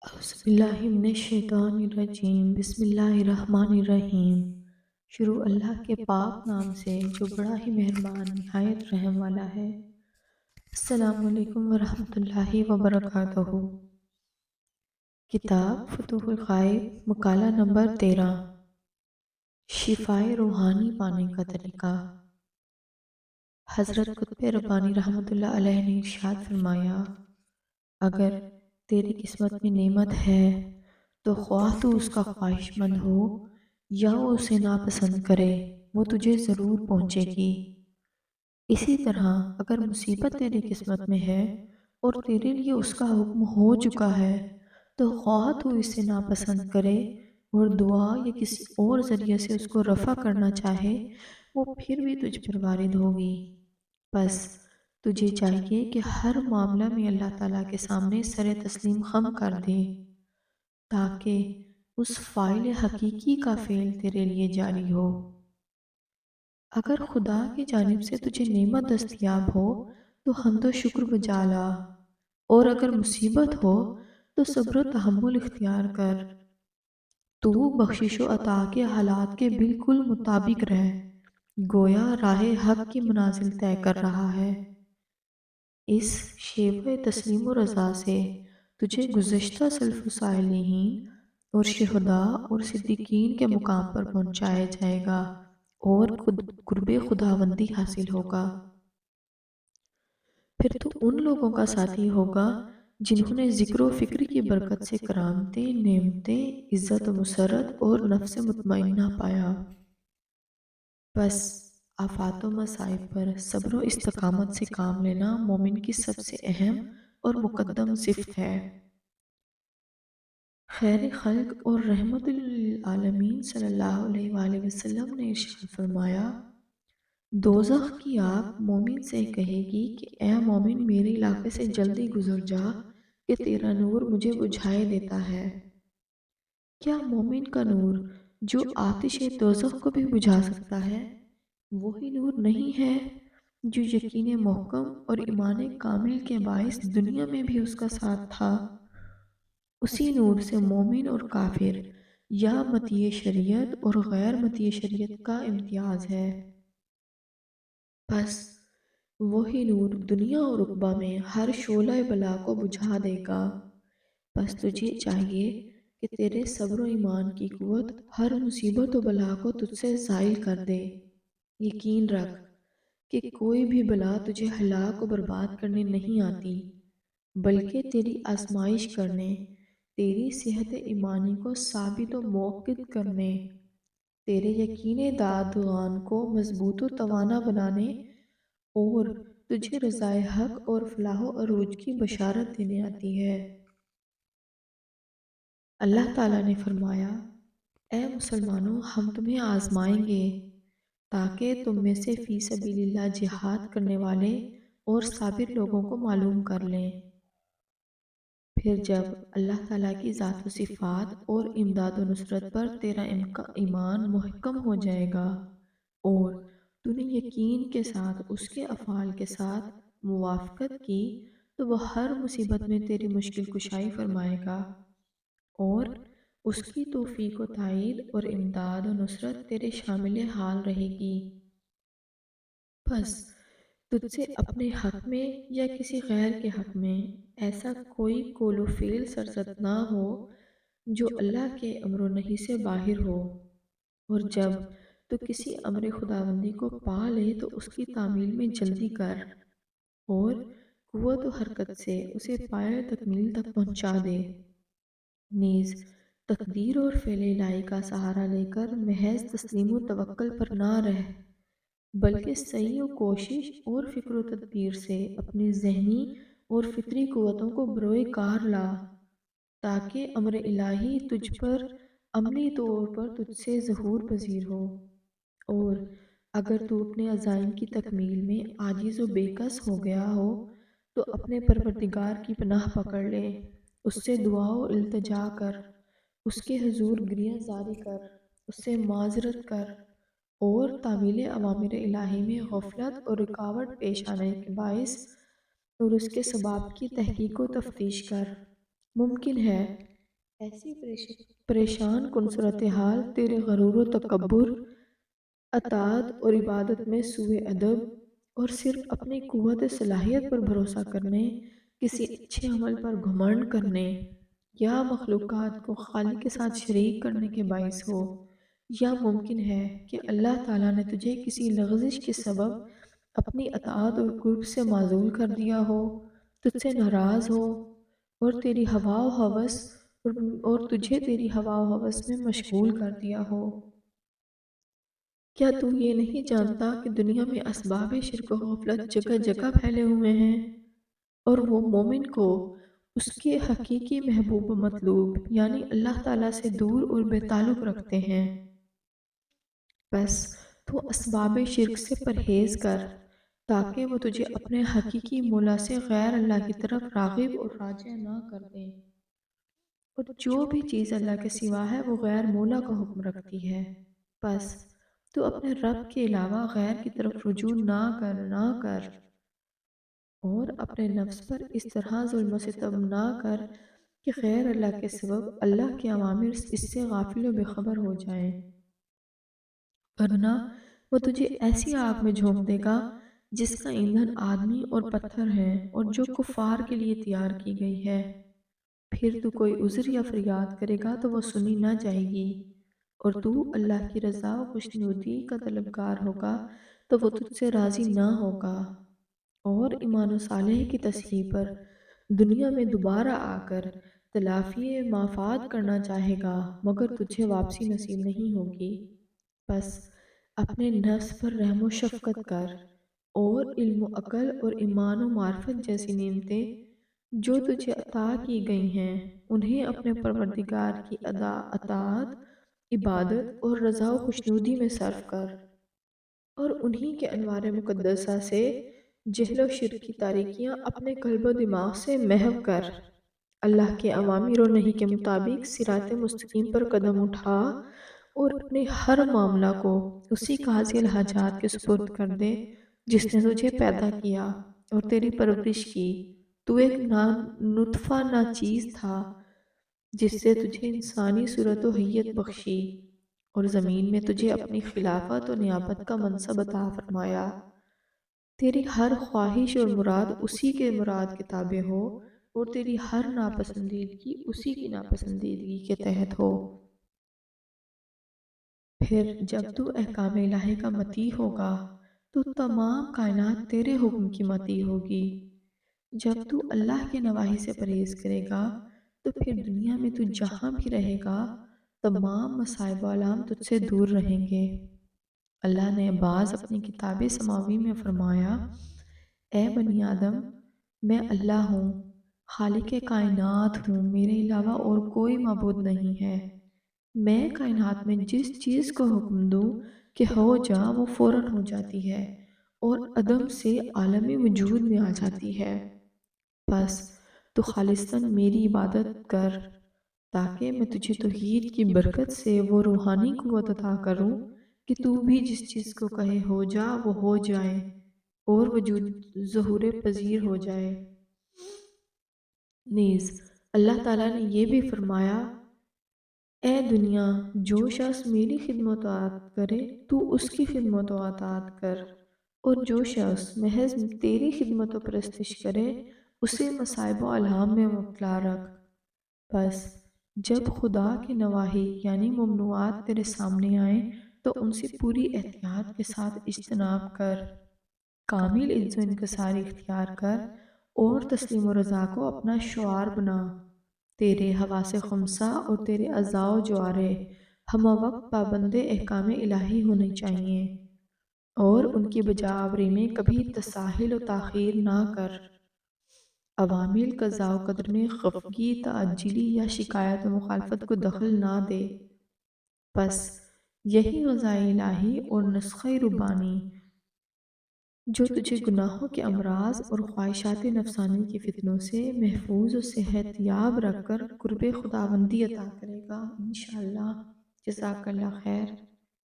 اعوذ باللہ من الشیطان الرجیم بسم اللہ الرحمن الرحیم۔ شروع اللہ کے پاک نام سے جو بڑا ہی مہربان نہایت رحم والا ہے۔ السلام علیکم ورحمۃ اللہ وبرکاتہ۔ کتاب فتوح الغائب مقالہ نمبر 13، شفائے روحانی پانے کا طریقہ۔ حضرت قطب ربانی رحمۃ اللہ علیہ نے ارشاد فرمایا، اگر تیری قسمت میں نعمت ہے تو خواہ تو اس کا خواہش مند ہو یا وہ اسے ناپسند کرے، وہ تجھے ضرور پہنچے گی۔ اسی طرح اگر مصیبت تیری قسمت میں ہے اور تیرے لیے اس کا حکم ہو چکا ہے تو خواہ تو اسے ناپسند کرے اور دعا یا کسی اور ذریعے سے اس کو رفع کرنا چاہے، وہ پھر بھی تجھ پر وارد ہوگی۔ بس تجھے چاہیے کہ ہر معاملہ میں اللہ تعالیٰ کے سامنے سر تسلیم خم کر دے تاکہ اس فاعل حقیقی کا فعل تیرے لیے جاری ہو۔ اگر خدا کی جانب سے تجھے نعمت دستیاب ہو تو حمد و شکر بجا لا، اور اگر مصیبت ہو تو صبر و تحمل اختیار کر۔ تو بخشش و عطا کے حالات کے بالکل مطابق رہ، گویا راہ حق کی منازل طے کر رہا ہے۔ اس شیوہ تسلیم و رضا سے تجھے گزشتہ سلف و صالحین اور شہداء اور صدیقین کے مقام پر پہنچایا جائے گا اور قرب خداوندی حاصل ہوگا۔ پھر تو ان لوگوں کا ساتھی ہوگا جنہوں نے ذکر و فکر کی برکت سے کرامتیں، نعمتیں، عزت و مسرت اور نفس مطمئنہ پایا۔ بس آفات و مصائب پر صبر و استقامت سے کام لینا مومن کی سب سے اہم اور مقدم صفت ہے۔ خیر خلق اور رحمت للعالمین صلی اللہ علیہ وآلہ وسلم نے ارشاد فرمایا، دوزخ کی آگ مومن سے کہے گی کہ اے مومن، میرے علاقے سے جلدی گزر جا کہ تیرا نور مجھے بجھائے دیتا ہے۔ کیا مومن کا نور جو آتش دوزخ کو بھی بجھا سکتا ہے، وہی نور نہیں ہے جو یقین محکم اور ایمان کامل کے باعث دنیا میں بھی اس کا ساتھ تھا؟ اسی نور سے مومن اور کافر یا مطیع شریعت اور غیر مطیع شریعت کا امتیاز ہے۔ بس وہی نور دنیا اور عقبہ میں ہر شعلہ بلا کو بجھا دے گا۔ بس تجھے چاہیے کہ تیرے صبر و ایمان کی قوت ہر مصیبت و بلا کو تجھ سے زائل کر دے۔ یقین رکھ کہ کوئی بھی بلا تجھے ہلاک و برباد کرنے نہیں آتی، بلکہ تیری آزمائش کرنے، تیری صحت ایمانی کو ثابت و موقت کرنے، تیرے یقین دادغان کو مضبوط و توانا بنانے اور تجھے رضائے حق اور فلاح و عروج کی بشارت دینے آتی ہے۔ اللہ تعالیٰ نے فرمایا، اے مسلمانوں، ہم تمہیں آزمائیں گے تاکہ تم میں سے فی سبیل اللہ جہاد کرنے والے اور صابر لوگوں کو معلوم کر لیں۔ پھر جب اللہ تعالیٰ کی ذات و صفات اور امداد و نصرت پر تیرا ایمان محکم ہو جائے گا اور تو نے یقین کے ساتھ اس کے افعال کے ساتھ موافقت کی، تو وہ ہر مصیبت میں تیری مشکل کشائی فرمائے گا اور اس کی توفیق و تائید اور امداد و نصرت تیرے شامل حال رہے گی۔ بس تجھ سے اپنے حق میں یا کسی غیر کے حق میں ایسا کوئی قول و فعل سرزد نہ ہو جو اللہ کے امر و نہی سے باہر ہو، اور جب تو کسی امر خداوندی کو پا لے تو اس کی تعمیل میں جلدی کر اور قوت و حرکت سے اسے پایہ تکمیل تک پہنچا دے۔ نیز تقدیر اور فعل الہی کا سہارا لے کر محض تسلیم و توکل پر نہ رہ، بلکہ سعی و کوشش اور فکر و تدبیر سے اپنی ذہنی اور فطری قوتوں کو بروئے کار لا تاکہ امر الہی تجھ پر عملی طور پر تجھ سے ظہور پذیر ہو۔ اور اگر تو اپنے عزائم کی تکمیل میں عاجز و بے کس ہو گیا ہو تو اپنے پروردگار کی پناہ پکڑ لے، اس سے دعا و التجا کر، اس کے حضور گریہ زاری کر، اس سے معذرت کر اور تعمیل اوامر الہی میں غفلت اور رکاوٹ پیش آنے کے باعث اور اس کے سباب کی تحقیق و تفتیش کر۔ ممکن ہے ایسی پریشان کن صورتحال تیرے غرور و تکبر، اطاعت اور عبادت میں سوء ادب، اور صرف اپنی قوت صلاحیت پر بھروسہ کرنے، کسی اچھے عمل پر گھمنڈ کرنے، یا مخلوقات کو خالق کے ساتھ شریک کرنے کے باعث ہو، یا ممکن ہے کہ اللہ تعالیٰ نے تجھے کسی لغزش کے سبب اپنی اطاعت اور قرب سے معزول کر دیا ہو، تجھ سے ناراض ہو، اور تیری ہوا و ہوس اور تجھے تیری ہوا و ہوس میں مشغول کر دیا ہو۔ کیا تو یہ نہیں جانتا کہ دنیا میں اسباب شرک و غفلت جگہ جگہ پھیلے ہوئے ہیں، اور وہ مومن کو اس کے حقیقی محبوب و مطلوب یعنی اللہ تعالیٰ سے دور اور بے تعلق رکھتے ہیں؟ بس تو اسباب شرک سے پرہیز کر تاکہ وہ تجھے اپنے حقیقی مولا سے غیر اللہ کی طرف راغب اور راجع نہ کر دیں، اور جو بھی چیز اللہ کے سوا ہے وہ غیر مولا کا حکم رکھتی ہے۔ بس تو اپنے رب کے علاوہ غیر کی طرف رجوع نہ کر اور اپنے نفس پر اس طرح ظلم و ستم نہ کر کہ غیر اللہ کے سبب اللہ کے اوامر اس سے غافل و بے خبر ہو جائیں، ورنہ وہ تجھے ایسی آگ میں جھونک دے گا جس کا ایندھن آدمی اور پتھر ہے، اور جو کفار کے لیے تیار کی گئی ہے۔ پھر تو کوئی عذر یا فریاد کرے گا تو وہ سنی نہ جائے گی، اور تو اللہ کی رضا و خوشنودی کا طلبگار ہوگا تو وہ تجھ سے راضی نہ ہوگا، اور ایمان و صالح کی تصحیح پر دنیا میں دوبارہ آ کر تلافی مافات کرنا چاہے گا، مگر تجھے واپسی نصیب نہیں ہوگی۔ بس اپنے نفس پر رحم و شفقت کر، اور علم و عقل اور ایمان و معرفت جیسی نعمتیں جو تجھے عطا کی گئی ہیں انہیں اپنے پروردگار کی اطاعت، عبادت اور رضا و خوشنودی میں صرف کر، اور انہی کے انوار مقدسہ سے جہل و شرک کی تاریکیاں اپنے قلب و دماغ سے محو کر، اللہ کے اوامر و نہی کے مطابق صراط مستقیم پر قدم اٹھا، اور اپنے ہر معاملہ کو اسی قاضی الحاجات کے سپرد کر دے جس نے تجھے پیدا کیا اور تیری پرورش کی۔ تو ایک نطفہ ناچیز تھا جس سے تجھے انسانی صورت و حیت بخشی، اور زمین میں تجھے اپنی خلافت و نیابت کا منصب عطا فرمایا۔ تیری ہر خواہش اور مراد اسی کے مراد کے تابع ہو، اور تیری ہر ناپسندیدگی اسی کی ناپسندیدگی کے تحت ہو۔ پھر جب تو احکام الہی کا مطیع ہوگا تو تمام کائنات تیرے حکم کی مطیع ہوگی۔ جب تو اللہ کے نواہی سے پرہیز کرے گا تو پھر دنیا میں تو جہاں بھی رہے گا تمام مصائب و آلام تجھ سے دور رہیں گے۔ اللہ نے بعض اپنی کتاب سماوی میں فرمایا: اے بنی آدم، میں اللہ ہوں، خالق کائنات ہوں، میرے علاوہ اور کوئی معبود نہیں ہے۔ میں کائنات میں جس چیز کو حکم دوں کہ ہو جا وہ فوراً ہو جاتی ہے، اور عدم سے عالم وجود میں آ جاتی ہے۔ بس تو خالصتاً میری عبادت کر تاکہ میں تجھے توحید کی برکت سے وہ روحانی قوت عطا کروں کہ تو بھی جس چیز کو کہے ہو جا وہ ہو جائے، اور وجود ظہور پذیر ہو جائے۔ نیز اللہ تعالیٰ نے یہ بھی فرمایا: اے دنیا، جو شخص میری خدمت و اطاعت کرے تو اس کی خدمت و اطاعت کر، اور جو شخص محض تیری خدمت و پرستش کرے اسے مصائب و الہام میں مبتلا رکھ۔ بس جب خدا کے نواہی یعنی ممنوعات تیرے سامنے آئیں تو ان سے پوری احتیاط کے ساتھ اجتناب کر، کامل عجز و انکسار اختیار کر، اور تسلیم و رضا کو اپنا شعار بنا۔ تیرے حواس خمسہ اور تیرے اعضاء و جوارح ہمہ وقت پابند احکام الہی ہونے چاہیے، اور ان کی بجا آوری میں کبھی تساہل و تاخیر نہ کر۔ عوامل قضاء و قدر میں خفگی، تعجلی یا شکایت و مخالفت کو دخل نہ دے۔ بس یہی غذائے الہی اور نسخہ ربانی جو تجھے گناہوں کے امراض اور خواہشات نفسانی کے فتنوں سے محفوظ و صحت یاب رکھ کر قرب خداوندی عطا کرے گا انشاءاللہ۔ جزاک اللہ خیر۔